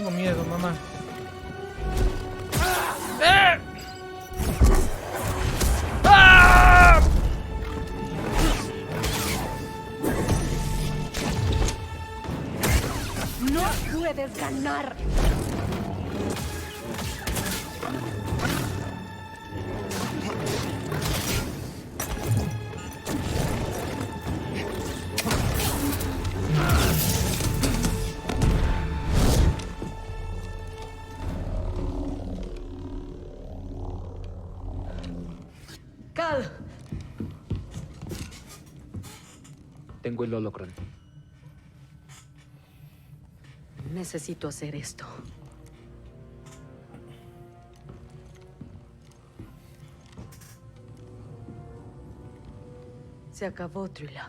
tengo miedo, mamá. ¡Ah! No puedes ganar. Cal. Tengo el holocron. Necesito hacer esto. Se acabó, Trilla.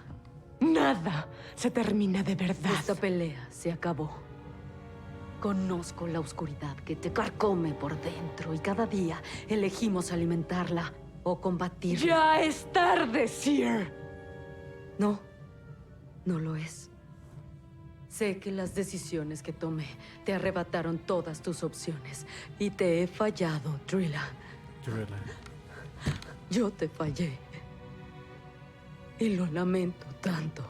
Nada se termina de verdad. Esta pelea se acabó. Conozco la oscuridad que te carcome por dentro y cada día elegimos alimentarla o combatirla. Ya es tarde, Seer. No, no lo es. Sé que las decisiones que tomé te arrebataron todas tus opciones y te he fallado, Trilla. Yo te fallé. Y lo lamento tanto.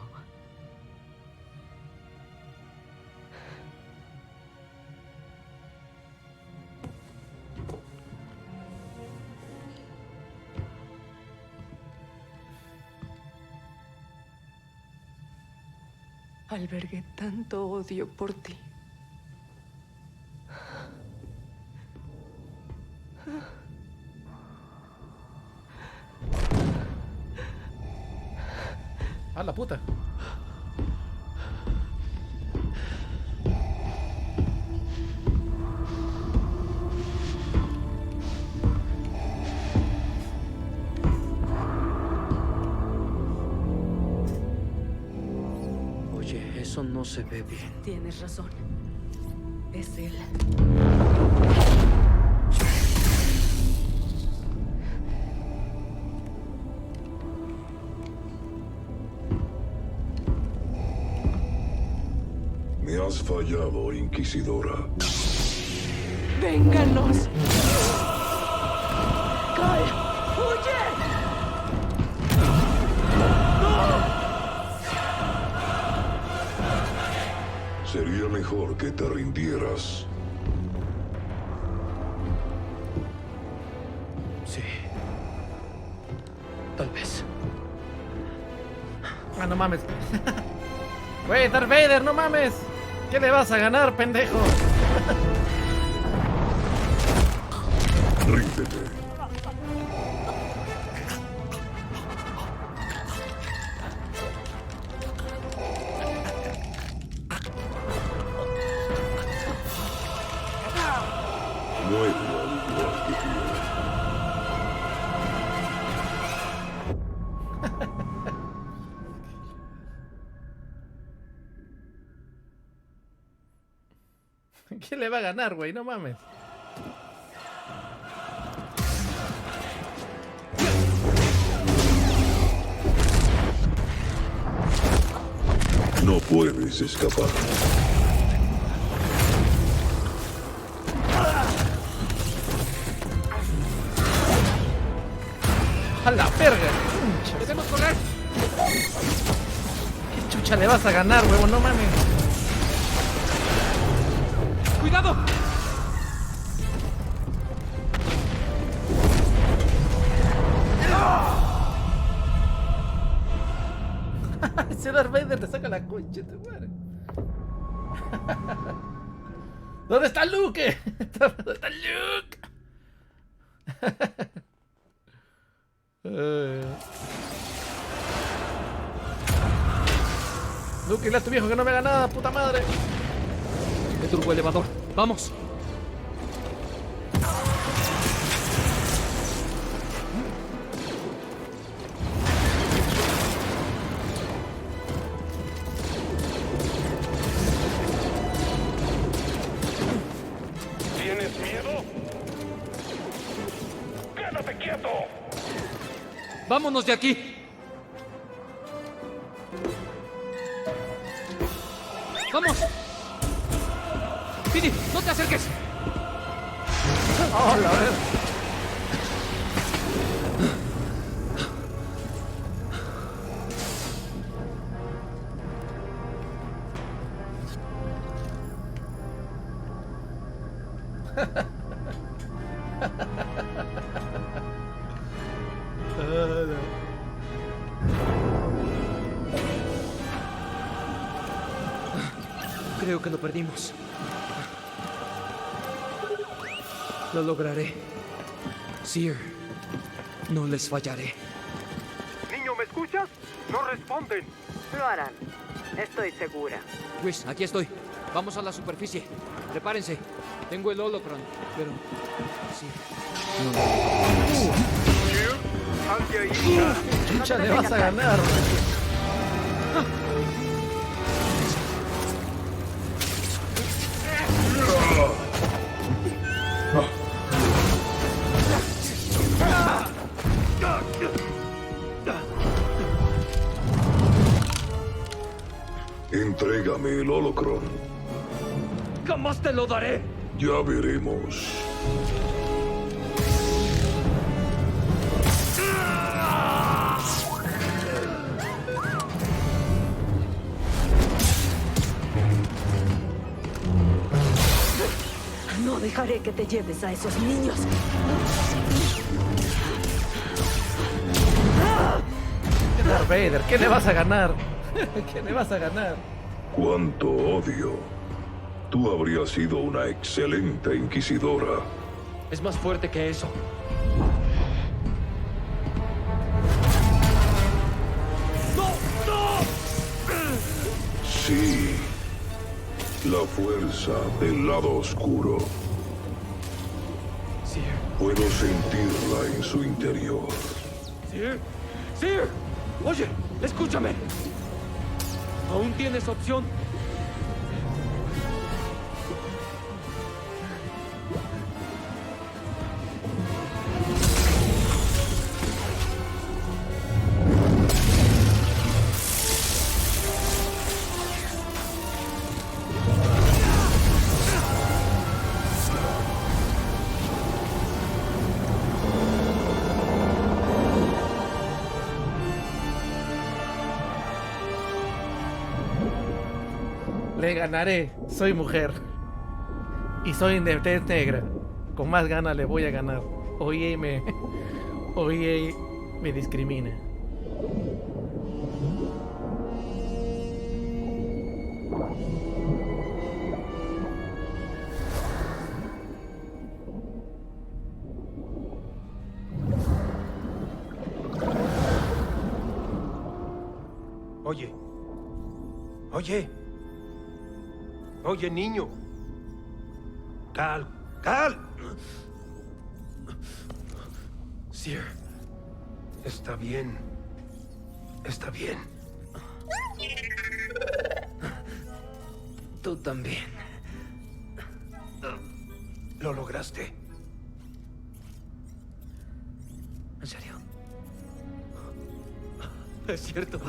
Albergué tanto odio por ti. ¡Ah, la puta! Oye, eso no se ve bien. Tienes razón. Es él. Me has fallado, Inquisidora. ¡Vénganos! ¡Cal! ¡Huye! Sería mejor que te rindieras. Sí. Tal vez. Ah, no mames. Güey, Darth Vader, no mames. ¿Qué le vas a ganar, pendejo? Ríndete. Muere al igual que tú. ¿Quién le va a ganar, güey? No mames. No puedes escapar. ¡A la verga! ¡Debemos correr! ¿Qué chucha le vas a ganar, huevo? No mames. ¡Cuidado! Ese Darth Vader le saca la concha, te muere. ¿Dónde está Luke? ¿Dónde está Luke? Luke, dile a tu viejo que no me haga nada, puta madre. El turboelevador. ¡Vamos! ¿Tienes miedo? ¡Quédate quieto! ¡Vámonos de aquí! ¡Vamos! Pidi, no te acerques. Hola, a ver. Creo que lo perdimos. Lo lograré. Seer, no les fallaré. Niño, ¿me escuchas? No responden. Lo harán. Estoy segura. Chris, aquí estoy. Vamos a la superficie. Prepárense. Tengo el holocron, pero... sí. Sal de ahí. Chucha, le vas a ganar. Entrégame el holocron. ¡Jamás te lo daré! Ya veremos. No dejaré que te lleves a esos niños. Darth Vader, ¿qué le vas a ganar? ¿Qué le vas a ganar? ¡Cuánto odio! Tú habrías sido una excelente inquisidora. Es más fuerte que eso. Sí. La fuerza del lado oscuro. Seer. Puedo sentirla en su interior. Seer. Seer. Oye, escúchame. Aún tienes opción. Le ganaré. Soy mujer. Y soy de tez negra. Con más ganas le voy a ganar. Oye, me discrimina. Oye. Oye. Oye, niño. Cal. ¡Cal! Seer. Está bien. Está bien. Tú también. Lo lograste. ¿En serio? Es cierto.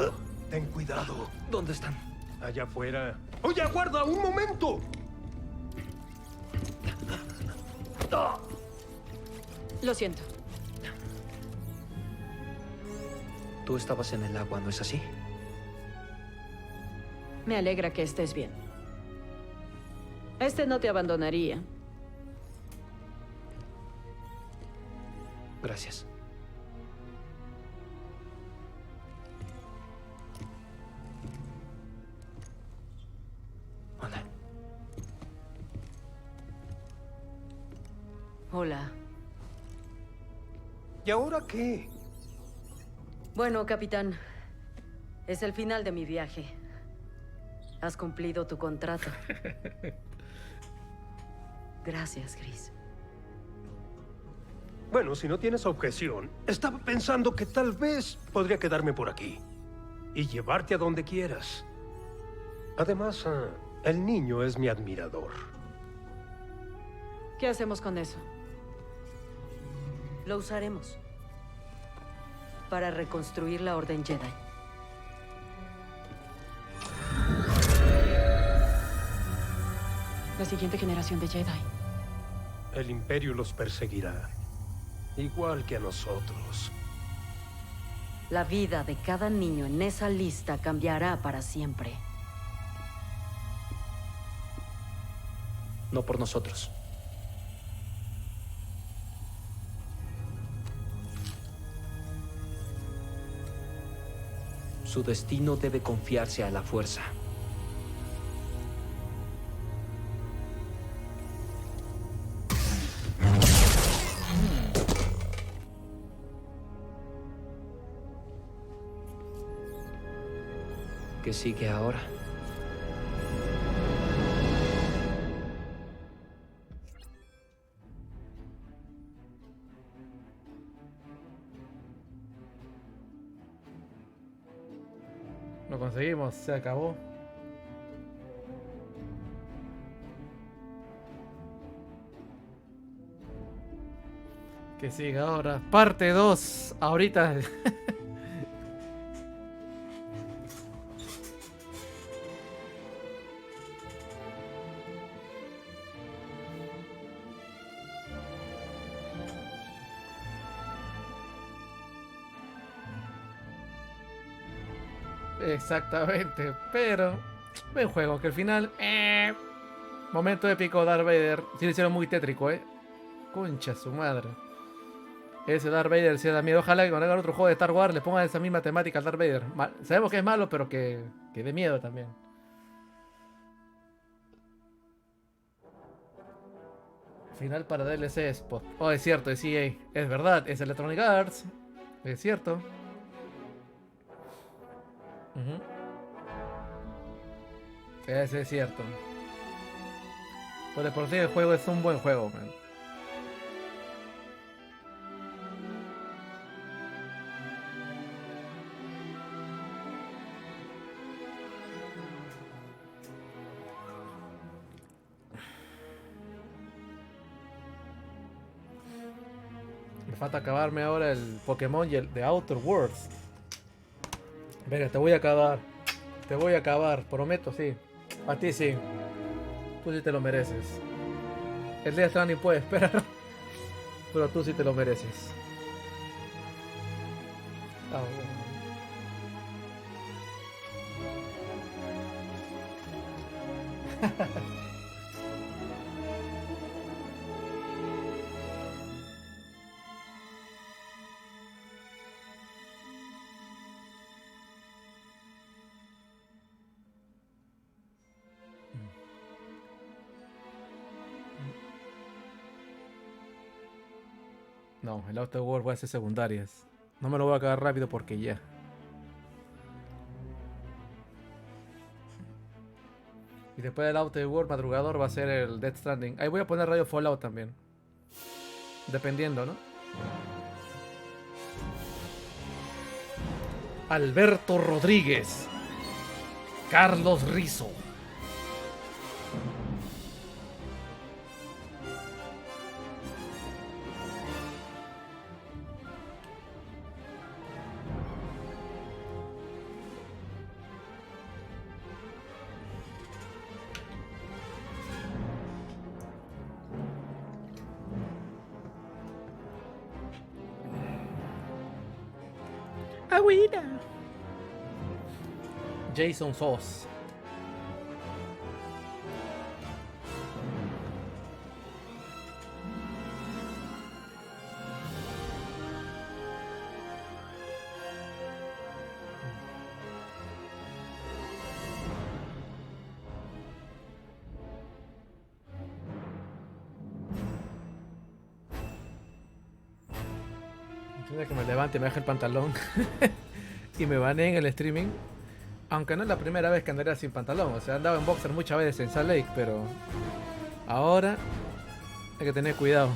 Ten cuidado. ¿Dónde están? Allá afuera. ¡Oye, aguarda! ¡Un momento! Lo siento. Tú estabas en el agua, ¿no es así? Me alegra que estés bien. Este no te abandonaría. Gracias. Hola. Hola. ¿Y ahora qué? Bueno, capitán, es el final de mi viaje. Has cumplido tu contrato. Gracias, Chris. Bueno, si no tienes objeción, estaba pensando que tal vez podría quedarme por aquí y llevarte a donde quieras. Además, el niño es mi admirador. ¿Qué hacemos con eso? Lo usaremos para reconstruir la Orden Jedi. La siguiente generación de Jedi. El Imperio los perseguirá, igual que a nosotros. La vida de cada niño en esa lista cambiará para siempre. No por nosotros. Su destino debe confiarse a la fuerza. ¿Qué sigue ahora? Lo conseguimos, se acabó. Que sigue ahora. Parte 2. Ahorita. Exactamente, pero buen juego, que al final momento épico. Darth Vader, sí lo hicieron muy tétrico, concha su madre. Ese Darth Vader sí da miedo. Ojalá que cuando hagan otro juego de Star Wars le pongan esa misma temática al Darth Vader. Sabemos que es malo, pero que dé miedo también. Final para DLCs. Oh, es cierto, es EA. Es verdad, es Electronic Arts. Es cierto. Ese es cierto. Por sí el juego es un buen juego, man. Me falta acabarme ahora el Pokémon y el de Outer Worlds. Venga, te voy a acabar. Te voy a acabar, prometo, sí. A ti sí. Tú sí te lo mereces. El Death Stranding puede esperar. Pero tú sí te lo mereces. Ah, bueno. No, el Outer World voy a hacer secundarias. No me lo voy a acabar rápido porque ya. Y después del Outer World madrugador va a ser el Death Stranding. Ahí voy a poner Radio Fallout también. Dependiendo, ¿no? Alberto Rodríguez. Carlos Rizzo. Agüita. Jason Sauce. Entiende que me levante y me deje el pantalón y me baneen el streaming. Aunque no es la primera vez que andaría sin pantalón. O sea, andaba en boxer muchas veces en Salt Lake, pero ahora hay que tener cuidado.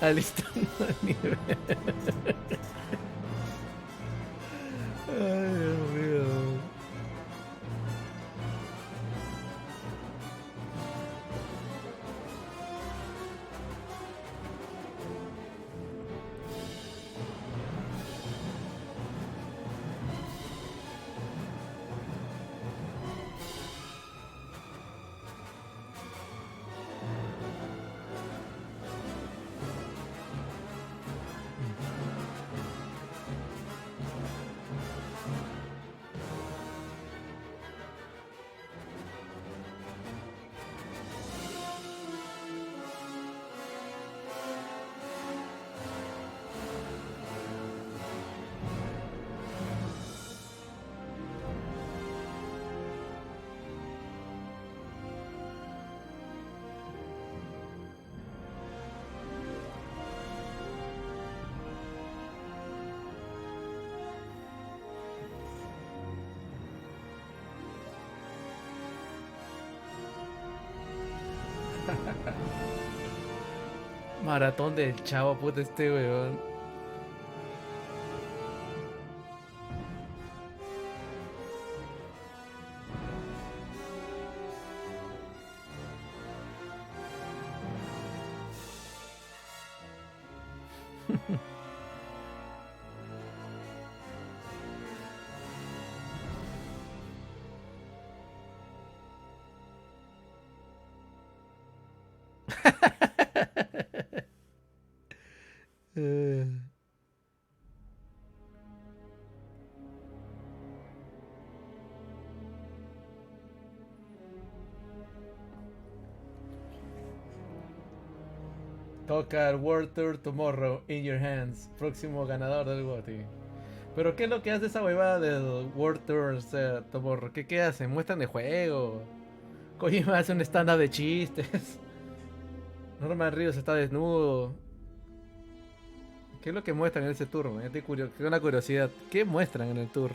Alistando el nivel. Ay, Dios mío. Maratón del chavo, puta este weón. Eh. Toca el World Tour Tomorrow in your hands. Próximo ganador del GOTY. Pero ¿qué es lo que hace esa huevada del World Tour Tomorrow? ¿Qué hacen? ¿Muestran de juego? Kojima hace un stand-up de chistes. Norman Reedus está desnudo. ¿Qué es lo que muestran en ese tour? Tengo una curiosidad. ¿Qué muestran en el tour?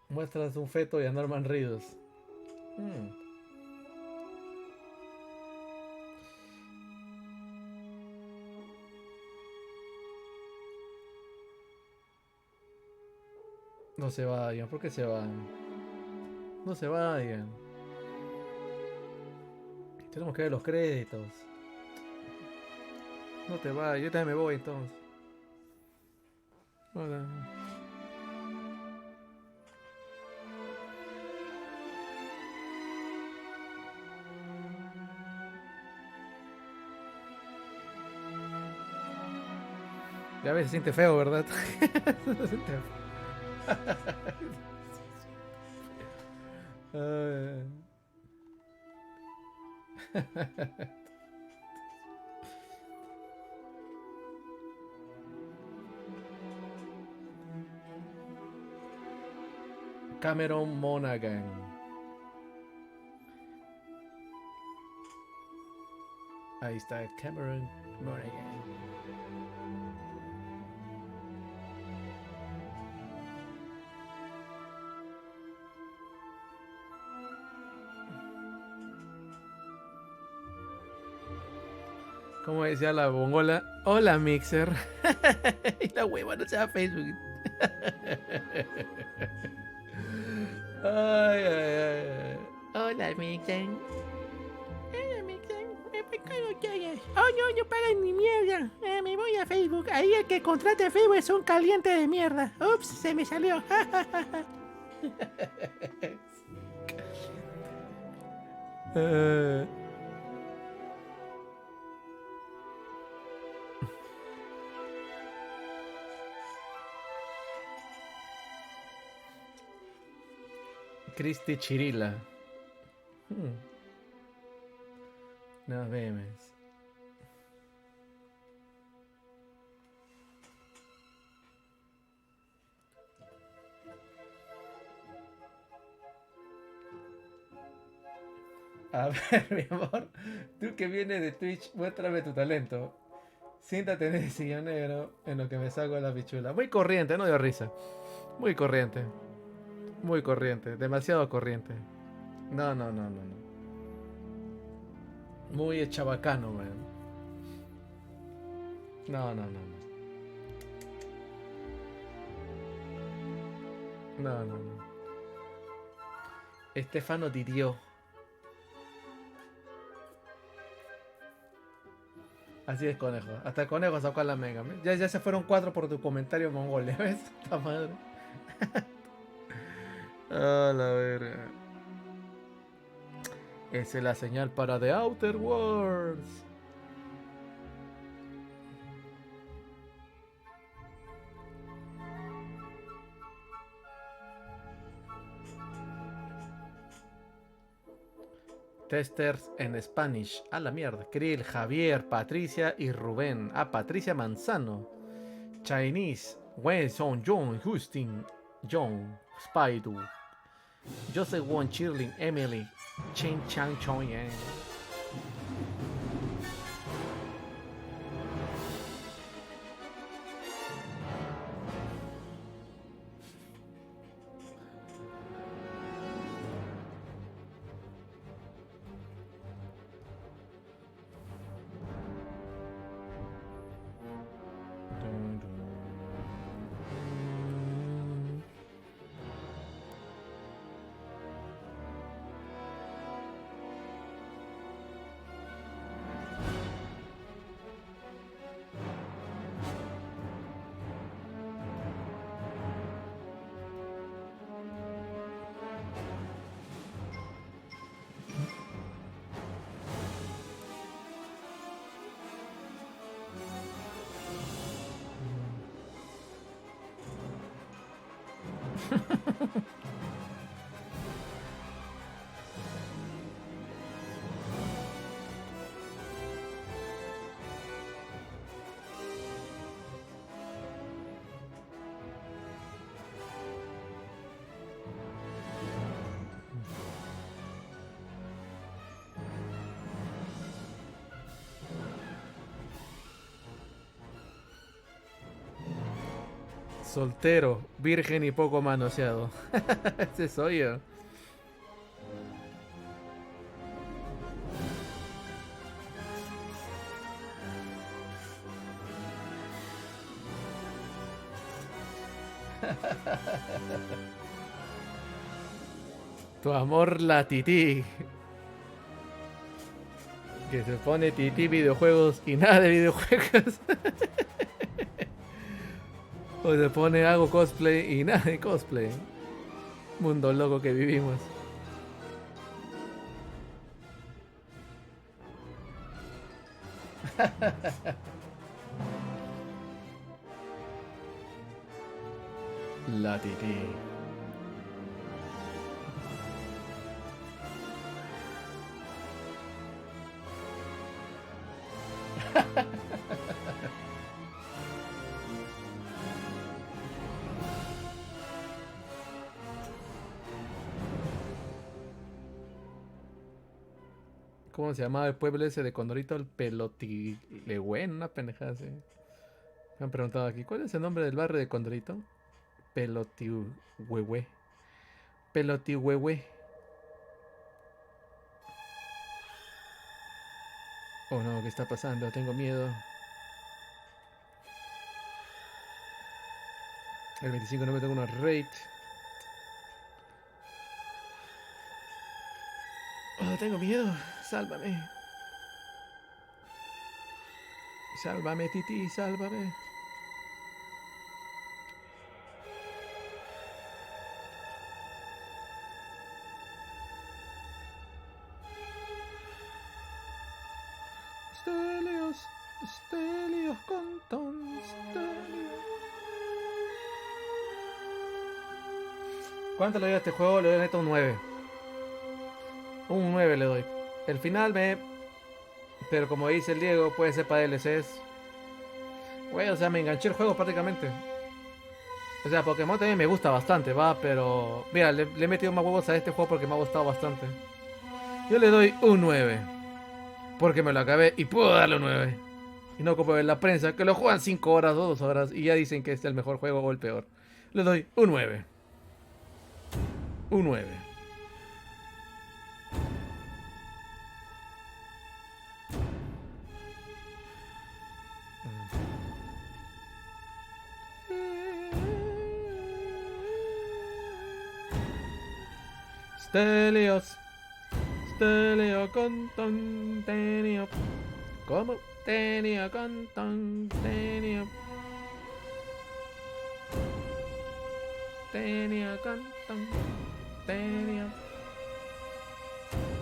Muestras un feto y a Norman Reedus. No se vayan, ¿por qué se van? No se vayan. Tenemos que ver los créditos. No te vayas, yo también me voy entonces. Hola. Ya ves, se siente feo, ¿verdad? Se siente feo. Cameron Monaghan. Ahí está Cameron Monaghan. Como decía la bongola, hola Mixer. Y la hueva no se va a Facebook. Ay, ay, ay. Hola Mixer. Hola Mixer. Oh no, no pagan ni mierda. Me voy a Facebook. Ahí el que contrate Facebook es un caliente de mierda. Ups, se me salió. Eh, Cristi Chirila. Nos vemos. A ver, mi amor, tú que vienes de Twitch, muéstrame tu talento. Siéntate en ese sillón negro en lo que me saco la pichula. Muy corriente, no dio risa. Muy corriente. Muy corriente, demasiado corriente. No, no, no, no, no. Muy chabacano, man. No, no, no, no. No, no, no. Estefano Didio. Así es, conejo. Hasta el conejo sacó a la mega. Ya se fueron 4 por tu comentario mongol. ¿Ves? Esta madre. A la verga. Esa es la señal para The Outer Worlds. Testers en Spanish. A la mierda. Krill, Javier, Patricia y Rubén. Ah, Patricia Manzano. Chinese. Wen Song John, Justin, John, Spaidu. Joseph Won, Chirling, Emily. Chen Chang Chong Yang. Soltero, virgen y poco manoseado. Ese soy yo. Tu amor la tití. Que se pone tití videojuegos y nada de videojuegos. O se pone hago cosplay y nada de cosplay. Mundo loco que vivimos. La tití. ¿Cómo se llamaba el pueblo ese de Condorito? El Pelotilegüen, una pendejada así. Me han preguntado aquí, ¿cuál es el nombre del barrio de Condorito? Pelotihuehue. Pelotihuehue. Oh no, ¿qué está pasando? Tengo miedo. El 25 no me tengo una raid. Oh, tengo miedo. Sálvame. Sálvame, Titi, sálvame. Stelios, Stelios Canton, Stelios. ¿Cuánto le doy a este juego? Le doy neto un 9. Un 9 le doy. El final pero como dice el Diego, puede ser para DLCs. Güey, o sea, me enganché el juego prácticamente. O sea, Pokémon también me gusta bastante, va, pero... Mira, le he metido más huevos a este juego porque me ha gustado bastante. Yo le doy un 9. Porque me lo acabé y puedo darle un 9. Y no como en la prensa, que lo juegan 5 horas o 2 horas y ya dicen que es el mejor juego o el peor. Le doy un 9. Un 9. Stelios, Stelio Canton, Tenio. ¿Cómo? Tenio Canton, Tenio. Tenio Canton, Tenio.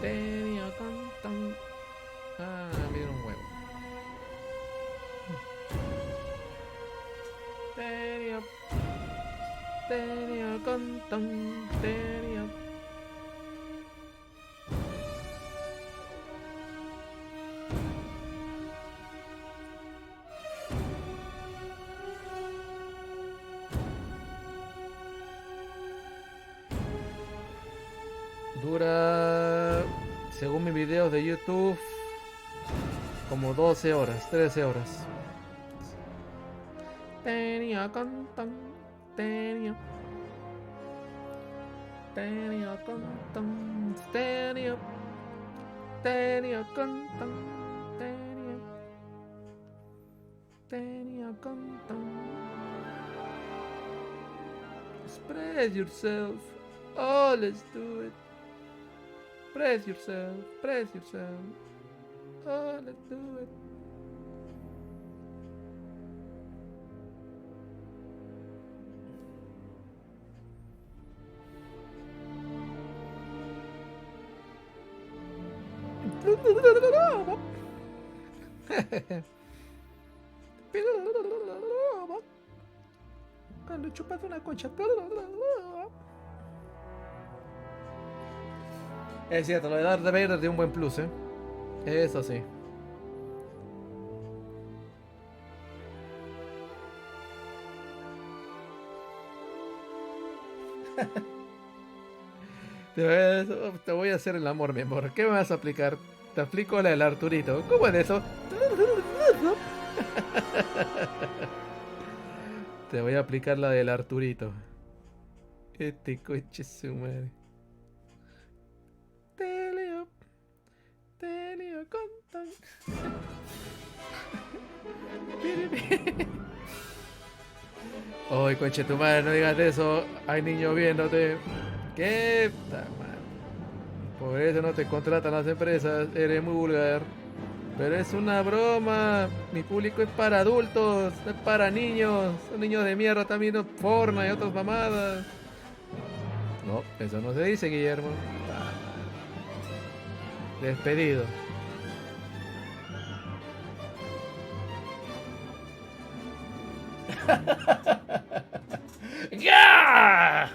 Tenio Canton. Ah, mira un huevo. Tenio. Tenio Canton, Tenio. Dura, según mis videos de YouTube, como 12 horas, 13 horas. Tenía cantan, tenía. Tenía cantan, tenía. Tenía cantan, tenía. Tenía cantan. Express yourself. Oh, let's do it. Press yourself, press yourself. Oh, let's do it. Cuando chupas una concha. Es cierto, lo de Darth Vader de un buen plus, Eso sí. Te voy a hacer el amor, mi amor. ¿Qué me vas a aplicar? Te aplico la del Arturito. ¿Cómo es eso? Te voy a aplicar la del Arturito. Este coche su madre. Teleo contan. Ay, conche tu madre, no digas eso. Hay niños viéndote. ¿Qué? Por eso no te contratan las empresas. Eres muy vulgar. Pero es una broma. Mi público es para adultos, no es para niños. Son niños de mierda también, no porno y otras mamadas. No, eso no se dice, Guillermo. Despedido. ¡Ya!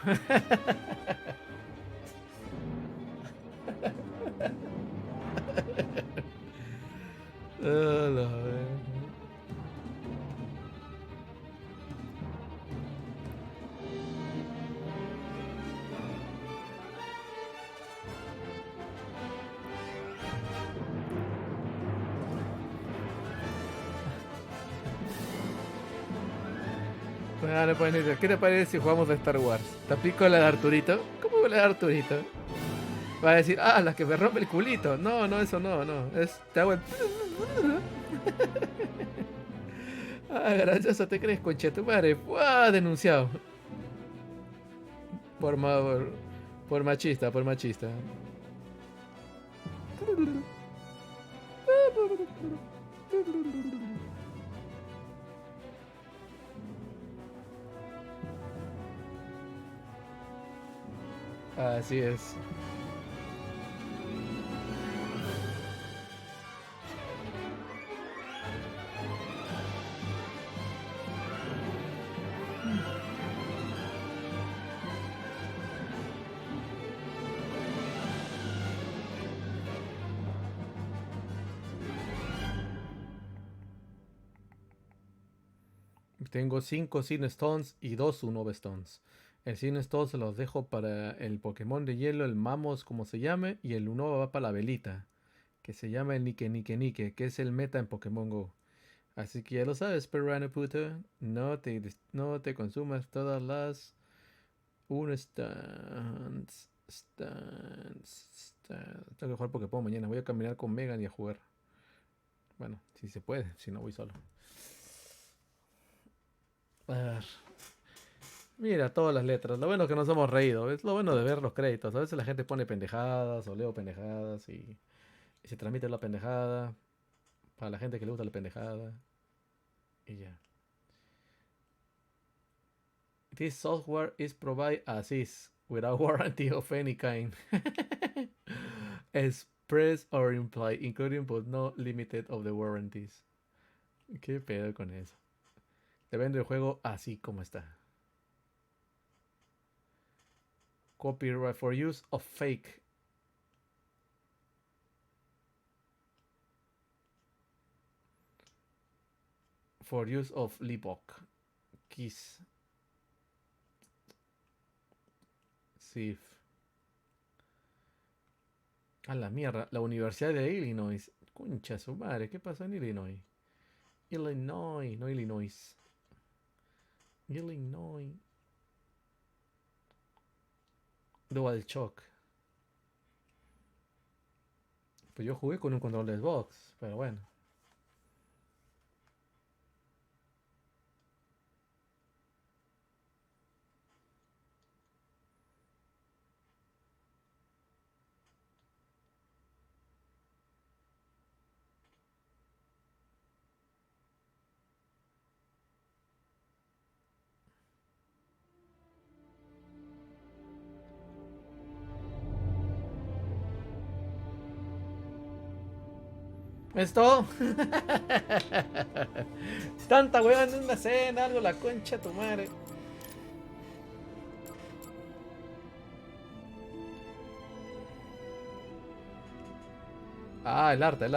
Le pueden decir, ¿qué te parece si jugamos de Star Wars? ¿Te aplico la de Arturito? ¿Cómo la de Arturito? Va a decir, la que me rompe el culito. No, eso no. Te hago el... gracioso te crees, concha tu madre. ¡Buah! Denunciado. Por machista. Así es. Tengo 5 Sin Stones y 2 Unova Stones. El Sin Stones se los dejo para el Pokémon de hielo, el Mamos, como se llame, y el Unova va para la velita, que se llama el Nike Nike Nike, que es el meta en Pokémon Go. Así que ya lo sabes, perrano puto. No te consumas todas las... stands. Tengo que jugar Pokémon mañana. Voy a caminar con Megan y a jugar. Bueno, si se puede, si no voy solo. A ver. Mira, todas las letras. Lo bueno es que nos hemos reído. Es lo bueno de ver los créditos. A veces la gente pone pendejadas o leo pendejadas y se transmite la pendejada. Para la gente que le gusta la pendejada. Y ya. This software is provided as is, without warranty of any kind. Express or implied, including but not limited of the warranties. ¿Qué pedo con eso? Te vendo el juego así como está. Copyright for use of fake. For use of Libok. Kiss. Sif. A la mierda. La Universidad de Illinois. Concha su madre. ¿Qué pasó en Illinois? Illinois. No Illinois. Illinois. Dual Shock. Pues yo jugué con un control de Xbox. Pero bueno. ¿Esto? Tanta hueva en una escena, algo la concha de tu madre. Ah, el arte.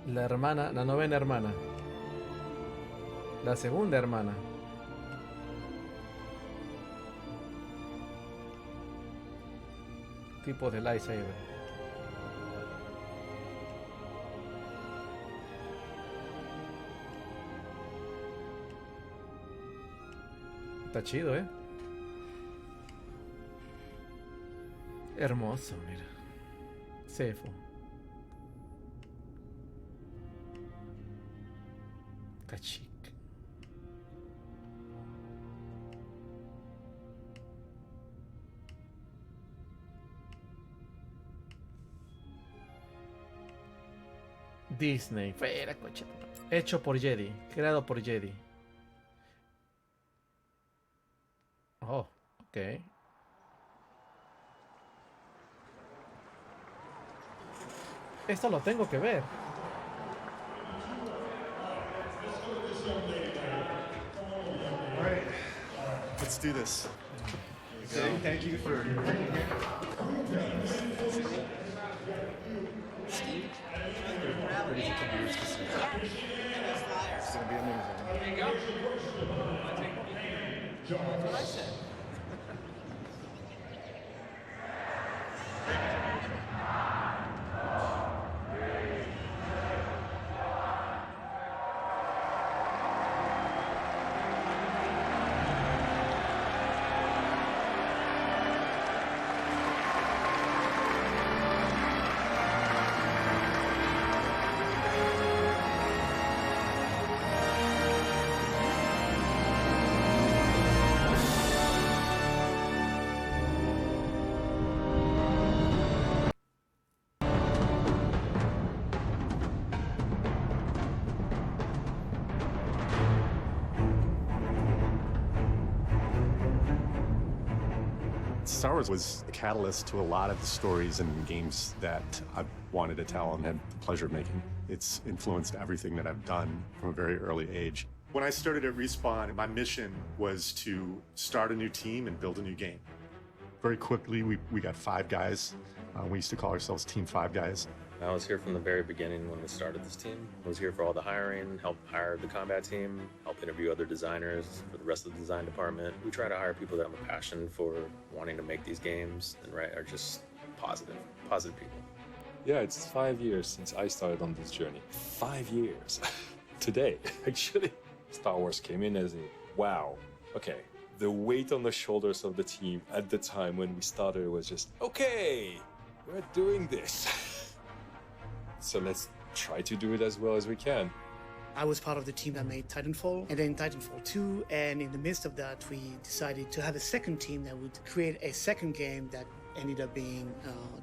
La hermana, la novena hermana. La segunda hermana. Tipo de lightsaber. Está chido, ¿eh? Hermoso, mira. Cefo. Está chic. Disney. Fuera, coche. Hecho por Jedi. Creado por Jedi. Oh, ok. Esto lo tengo que ver. All right, let's do this. Thank you for. Steve, ready to come here to see. It's gonna be amazing. There you go. That's what I said. Star Wars was a catalyst to a lot of the stories and games that I've wanted to tell and had the pleasure of making. It's influenced everything that I've done from a very early age. When I started at Respawn, my mission was to start a new team and build a new game. Very quickly, we got 5 guys. We used to call ourselves Team 5 Guys. I was here from the very beginning when we started this team. I was here for all the hiring, helped hire the combat team, helped interview other designers for the rest of the design department. We try to hire people that have a passion for wanting to make these games and are just positive people. Yeah, it's 5 years since I started on this journey. 5 years. Today, actually. Star Wars came in as a wow. Okay, the weight on the shoulders of the team at the time when we started was just, okay, we're doing this. So let's try to do it as well as we can. I was part of the team that made Titanfall and then Titanfall 2, and in the midst of that we decided to have a second team that would create a second game that ended up being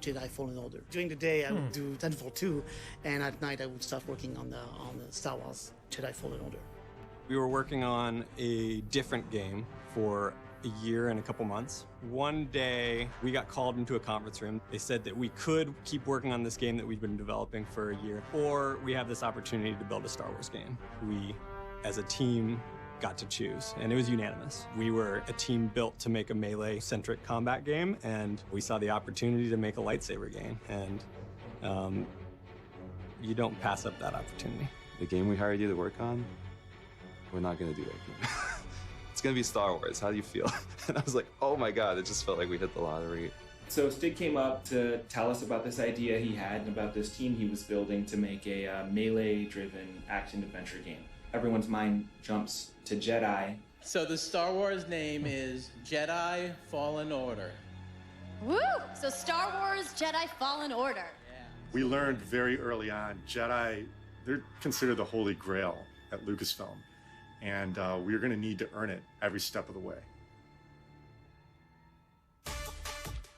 Jedi Fallen Order. During the day I would do Titanfall 2, and at night I would start working on the Star Wars Jedi Fallen Order. We were working on a different game for a year and a couple months. One day, we got called into a conference room. They said that we could keep working on this game that we'd been developing for a year, or we have this opportunity to build a Star Wars game. We, as a team, got to choose, and it was unanimous. We were a team built to make a melee-centric combat game, and we saw the opportunity to make a lightsaber game, and you don't pass up that opportunity. The game we hired you to work on, we're not gonna do that game. It's gonna be Star Wars, how do you feel? And I was like, oh my God, it just felt like we hit the lottery. So Stig came up to tell us about this idea he had and about this team he was building to make a melee-driven action-adventure game. Everyone's mind jumps to Jedi. So the Star Wars name is Jedi Fallen Order. Woo! So Star Wars Jedi Fallen Order. We learned very early on, Jedi, they're considered the holy grail at Lucasfilm. And we're going to need to earn it every step of the way.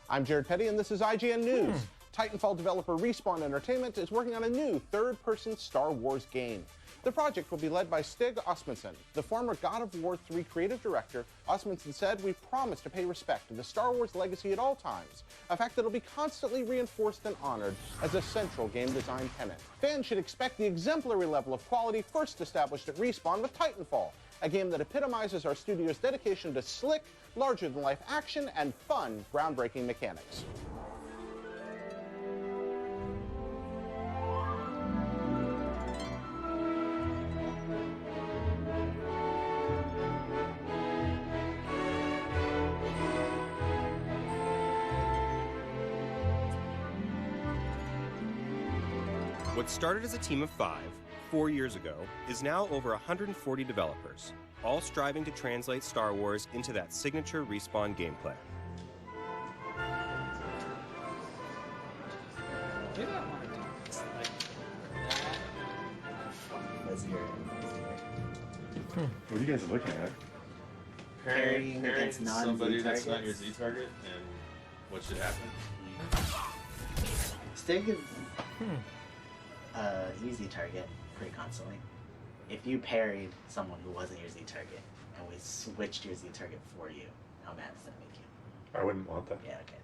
I'm Jared Petty, and this is IGN News. Titanfall developer Respawn Entertainment is working on a new third-person Star Wars game. The project will be led by Stig Asmussen, the former God of War 3 creative director. Asmussen said, "We promise to pay respect to the Star Wars legacy at all times, a fact that will be constantly reinforced and honored as a central game design tenet. Fans should expect the exemplary level of quality first established at Respawn with Titanfall, a game that epitomizes our studio's dedication to slick, larger-than-life action and fun, groundbreaking mechanics." What started as a team of 5, 4 years ago, is now over 140 developers, all striving to translate Star Wars into that signature Respawn gameplay. What are you guys looking at? Parrying against somebody that's not your Z target, and what should happen? Stig is easy target pretty constantly. If you parried someone who wasn't your Z target and we switched your Z target for you, how mad does that make you? I wouldn't want that. Yeah, okay.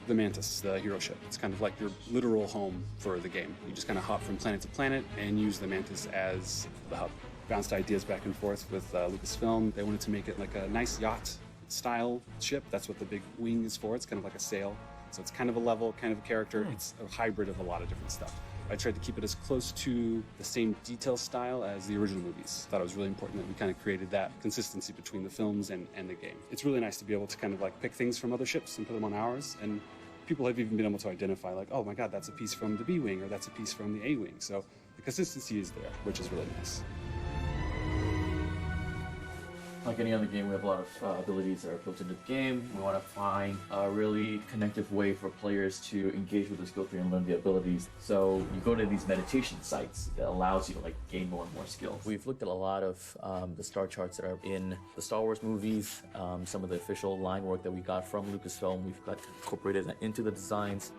The Mantis, the hero ship. It's kind of like your literal home for the game. You just kind of hop from planet to planet and use the Mantis as the hub. Bounced ideas back and forth with Lucasfilm. They wanted to make it like a nice yacht style ship. That's what the big wing is for. It's kind of like a sail. So it's kind of a level, kind of a character. It's a hybrid of a lot of different stuff. I tried to keep it as close to the same detail style as the original movies. Thought it was really important that we kind of created that consistency between the films and the game. It's really nice to be able to kind of like pick things from other ships and put them on ours. And people have even been able to identify like, oh my God, that's a piece from the B wing or that's a piece from the A wing. So the consistency is there, which is really nice. Like any other game, we have a lot of abilities that are built into the game. We want to find a really connective way for players to engage with the skill tree and learn the abilities. So you go to these meditation sites that allows you to like gain more and more skills. We've looked at a lot of the star charts that are in the Star Wars movies, some of the official line work that we got from Lucasfilm. We've got incorporated that into the designs.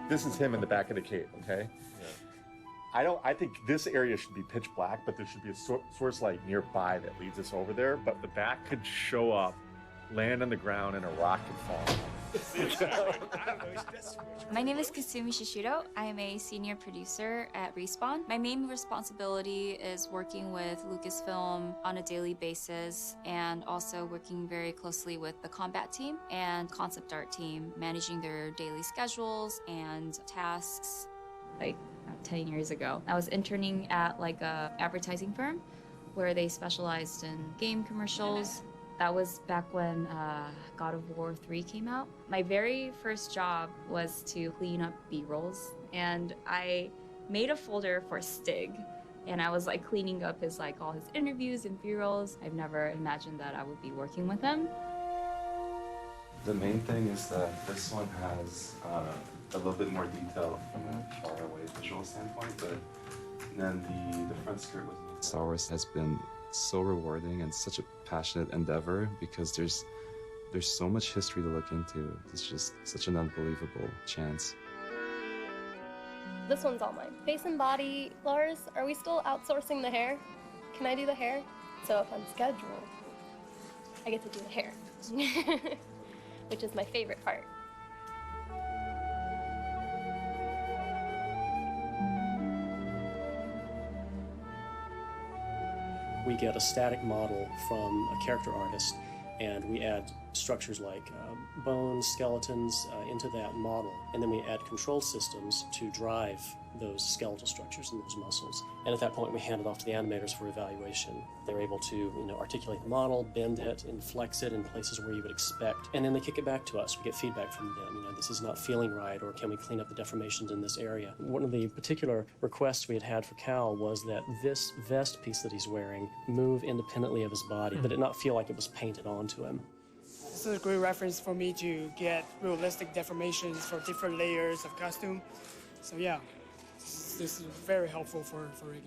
This is him in the back of the cave, okay? I think this area should be pitch black, but there should be a source light nearby that leads us over there, but the back could show up, land on the ground, and a rock could fall. My name is Kasumi Shishiro. I am a senior producer at Respawn. My main responsibility is working with Lucasfilm on a daily basis and also working very closely with the combat team and concept art team, managing their daily schedules and tasks. Like 10 years ago, I was interning at like a advertising firm where they specialized in game commercials. That was back when God of War 3 came out. My very first job was to clean up B-rolls, and I made a folder for Stig, and I was like cleaning up his all his interviews and B-rolls. I've never imagined that I would be working with him. The main thing is that this one has a little bit more detail from a far away visual standpoint, but then the front skirt was... Star Wars has been so rewarding and such a passionate endeavor because there's so much history to look into. It's just such an unbelievable chance. This one's all mine. Face and body. Lars, are we still outsourcing the hair? Can I do the hair? So if I'm scheduled, I get to do the hair, which is my favorite part. We get a static model from a character artist, and we add structures like bones, skeletons into that model, and then we add control systems to drive those skeletal structures and those muscles. And at that point, we hand it off to the animators for evaluation. They're able to, articulate the model, bend it, and flex it in places where you would expect, and then they kick it back to us. We get feedback from them. This is not feeling right, or can we clean up the deformations in this area? One of the particular requests we had for Cal was that this vest piece that he's wearing move independently of his body, that it not feel like it was painted onto him. This is a great reference for me to get realistic deformations for different layers of costume. So yeah, this is very helpful for rigging.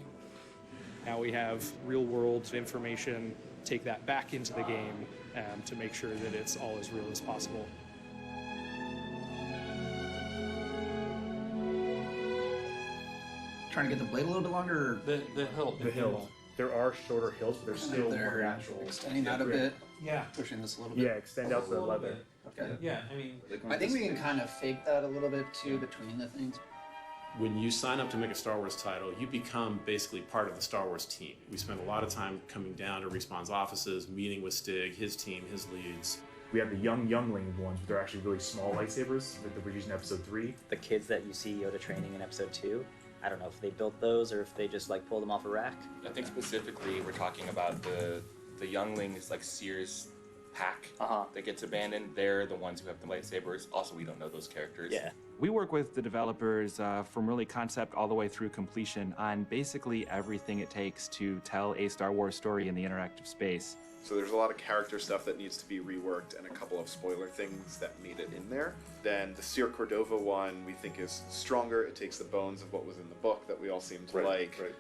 Now we have real-world information, take that back into the game to make sure that it's all as real as possible. Trying to get the blade a little bit longer? The hilt. The hilt. There are shorter hilts, but they're still more natural. Extending out a bit. Yeah. Pushing this a little bit. Yeah, extend out the leather. Okay. Yeah, I think we can kind of fake that a little bit too between the things. When you sign up to make a Star Wars title, you become basically part of the Star Wars team. We spend a lot of time coming down to Respawn's offices, meeting with Stig, his team, his leads. We have the youngling ones, but they're actually really small lightsabers that we're using in Episode 3. The kids that you see Yoda training in Episode 2, I don't know if they built those or if they just pulled them off a rack. I think specifically we're talking about the younglings like Sears pack that gets abandoned. They're the ones who have the lightsabers. Also, we don't know those characters. Yeah. We work with the developers from really concept all the way through completion on basically everything it takes to tell a Star Wars story in the interactive space. So there's a lot of character stuff that needs to be reworked and a couple of spoiler things that made it in there. Then the Seer Cordova one we think is stronger. It takes the bones of what was in the book that we all seem to like. Right.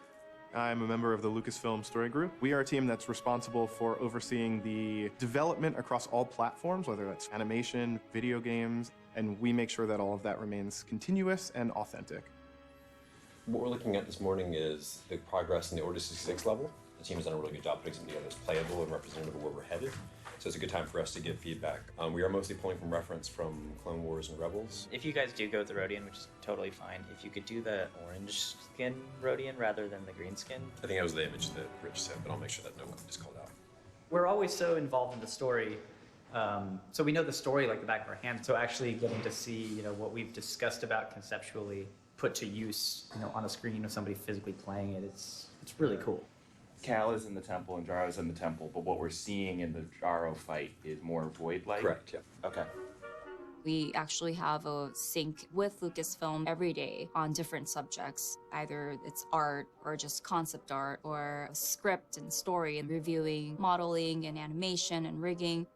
I'm a member of the Lucasfilm Story Group. We are a team that's responsible for overseeing the development across all platforms, whether that's animation, video games, and we make sure that all of that remains continuous and authentic. What we're looking at this morning is the progress in the Order 66 level. The team has done a really good job putting something together that's playable and representative of where we're headed. So it's a good time for us to give feedback. We are mostly pulling from reference from Clone Wars and Rebels. If you guys do go with the Rodian, which is totally fine, if you could do the orange skin Rodian rather than the green skin. I think that was the image that Rich said, but I'll make sure that no one is called out. We're always so involved in the story, so we know the story like the back of our hand. So actually getting to see, what we've discussed about conceptually put to use, on a screen with somebody physically playing it, it's really cool. Cal is in the temple and Jaro is in the temple, but what we're seeing in the Jaro fight is more void-like? Correct, yeah. Okay. We actually have a sync with Lucasfilm every day on different subjects. Either it's art or just concept art or script and story and reviewing modeling and animation and rigging.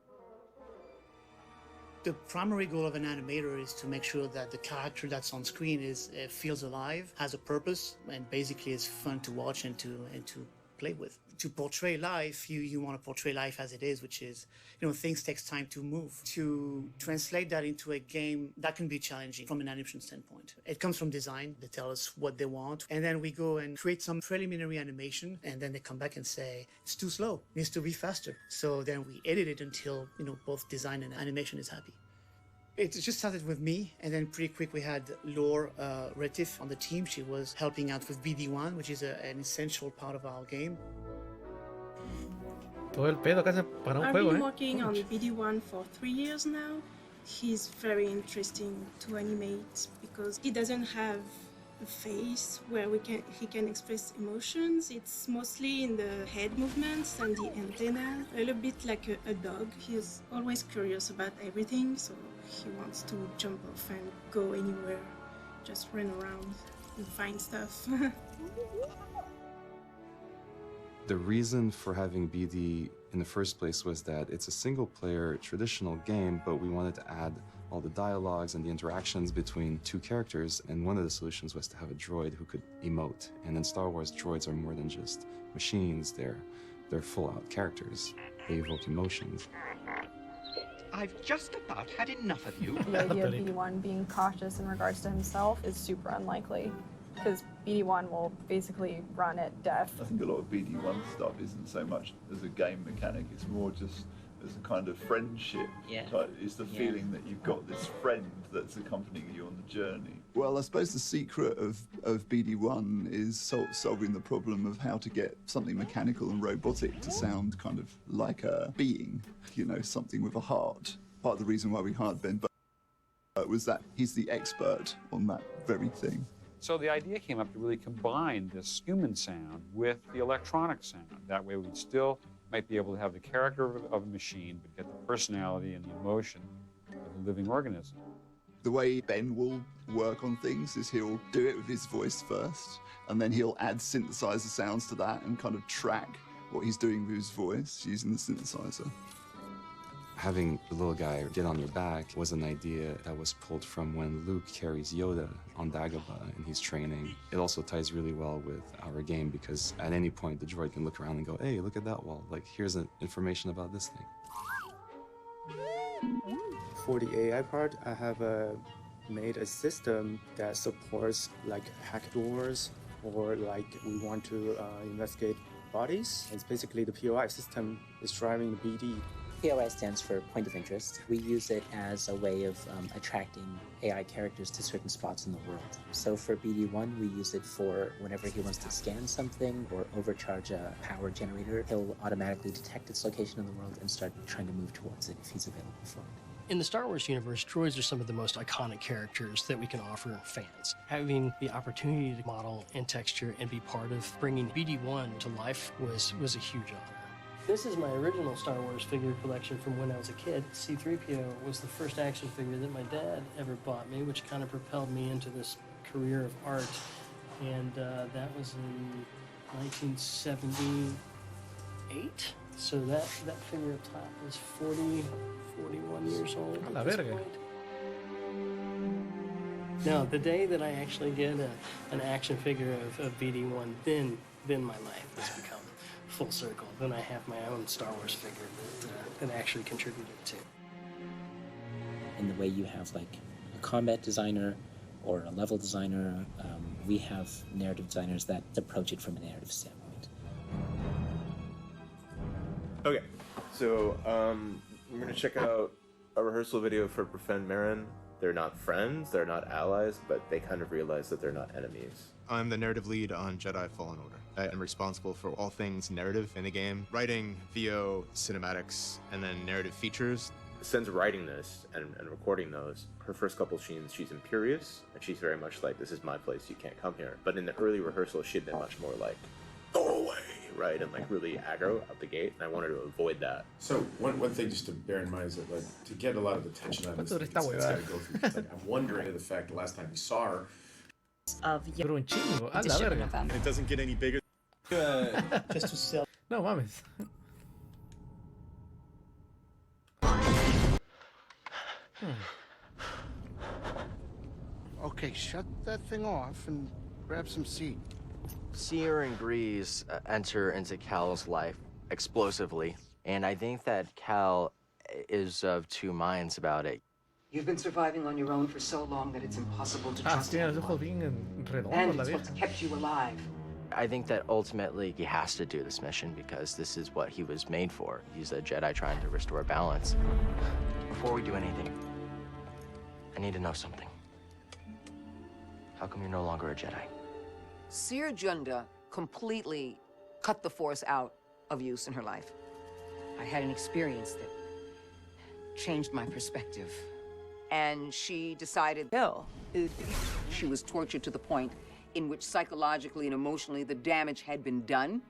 The primary goal of an animator is to make sure that the character that's on screen feels alive, has a purpose, and basically is fun to watch and to play with. To portray life, you want to portray life as it is, which is, things takes time to move. To translate that into a game, that can be challenging from an animation standpoint. It comes from design. They tell us what they want, and then we go and create some preliminary animation, and then they come back and say, it's too slow, it needs to be faster. So then we edit it until, both design and animation is happy. It just started with me, and then pretty quick we had Laure Retif on the team. She was helping out with BD1, which is an essential part of our game. Todo el pedo que hace para un I've juego, been working on BD1 for 3 years now. He's very interesting to animate because he doesn't have a face where he can express emotions. It's mostly in the head movements and the antenna, a little bit like a dog. He's always curious about everything, so he wants to jump off and go anywhere, just run around and find stuff. The reason for having BD in the first place was that it's a single-player traditional game, but we wanted to add all the dialogues and the interactions between two characters, and one of the solutions was to have a droid who could emote. And in Star Wars, droids are more than just machines, they're full-out characters. They evoke emotions. I've just about had enough of you. The idea of BD1 being cautious in regards to himself is super unlikely, because BD1 will basically run at death. I think a lot of BD1 stuff isn't so much as a game mechanic, it's more just as a kind of friendship. Yeah. It's the feeling that you've got this friend that's accompanying you on the journey. Well, I suppose the secret of BD1 is solving the problem of how to get something mechanical and robotic to sound kind of like a being, something with a heart. Part of the reason why we hired Ben was that he's the expert on that very thing. So the idea came up to really combine this human sound with the electronic sound. That way we still might be able to have the character of a machine, but get the personality and the emotion of a living organism. The way Ben will work on things is he'll do it with his voice first, and then he'll add synthesizer sounds to that and kind of track what he's doing with his voice using the synthesizer. Having the little guy get on your back was an idea that was pulled from when Luke carries Yoda on Dagobah and he's training. It also ties really well with our game because at any point the droid can look around and go, hey, look at that wall. Like, here's information about this thing. For the AI part, I have made a system that supports like hack doors or like we want to investigate bodies. It's basically the POI system is driving the BD. POI stands for point of interest. We use it as a way of attracting AI characters to certain spots in the world. So for BD1, we use it for whenever he wants to scan something or overcharge a power generator, he'll automatically detect its location in the world and start trying to move towards it if he's available for it. In the Star Wars universe, droids are some of the most iconic characters that we can offer fans. Having the opportunity to model and texture and be part of bringing BD1 to life was a huge honor. This is my original Star Wars figure collection from when I was a kid. C-3PO was the first action figure that my dad ever bought me, which kind of propelled me into this career of art. And that was in 1978. So that figure up top is 41 years old. A la verga. Now, the day that I actually get an action figure of BD1, then my life has become full circle. Then I have my own Star Wars figure that actually contributed to. In the way you have like a combat designer or a level designer, we have narrative designers that approach it from a narrative standpoint. Okay, so we're gonna check out a rehearsal video for Befriend Marin. They're not friends, they're not allies, but they kind of realize that they're not enemies. I'm the narrative lead on Jedi Fallen Order. I am responsible for all things narrative in the game, writing, VO, cinematics, and then narrative features. Since writing this and recording those, her first couple scenes, she's imperious, and she's very much like, this is my place, you can't come here. But in the early rehearsal, she'd been much more like, go away, right? And like really aggro out the gate, and I wanted to avoid that. So one thing just to bear in mind is that like to get a lot of attention on this, it's gotta go through. Like, I'm wondering the fact the last time we saw her. Pero un chingo, a la verga. And it doesn't get any bigger. Just to sell. No mames. Okay, shut that thing off and grab some seat. Seer and Grease enter into Cal's life explosively, and I think that Cal is of two minds about it. You've been surviving on your own for so long that it's impossible to trust tiene los anyone. ojos bien redondos And la it's what's vieja. kept you alive. I think that ultimately he has to do this mission because this is what he was made for. He's a Jedi trying to restore balance. Before we do anything, I need to know something. How come you're no longer a Jedi? Seer Junda completely cut the Force out of use in her life. I had an experience that changed my perspective. And she decided, no. She was tortured to the point in which psychologically and emotionally the damage had been done.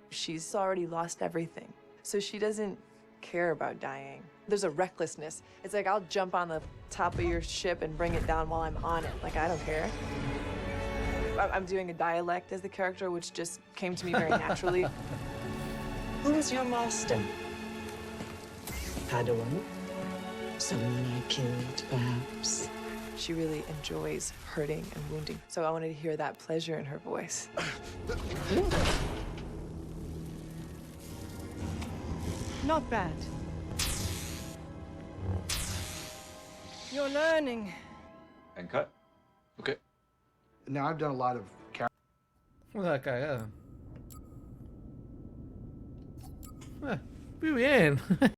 She's already lost everything, so she doesn't care about dying. There's a recklessness. It's like, I'll jump on the top of your ship and bring it down while I'm on it. Like, I don't care. I'm doing a dialect as the character, which just came to me very naturally. Who is your master? Padawan? Someone I killed, perhaps? She really enjoys hurting and wounding, so I wanted to hear that pleasure in her voice. Not bad. You're learning. And cut. Okay. Now, I've done a lot of Una cagada. Muy bien.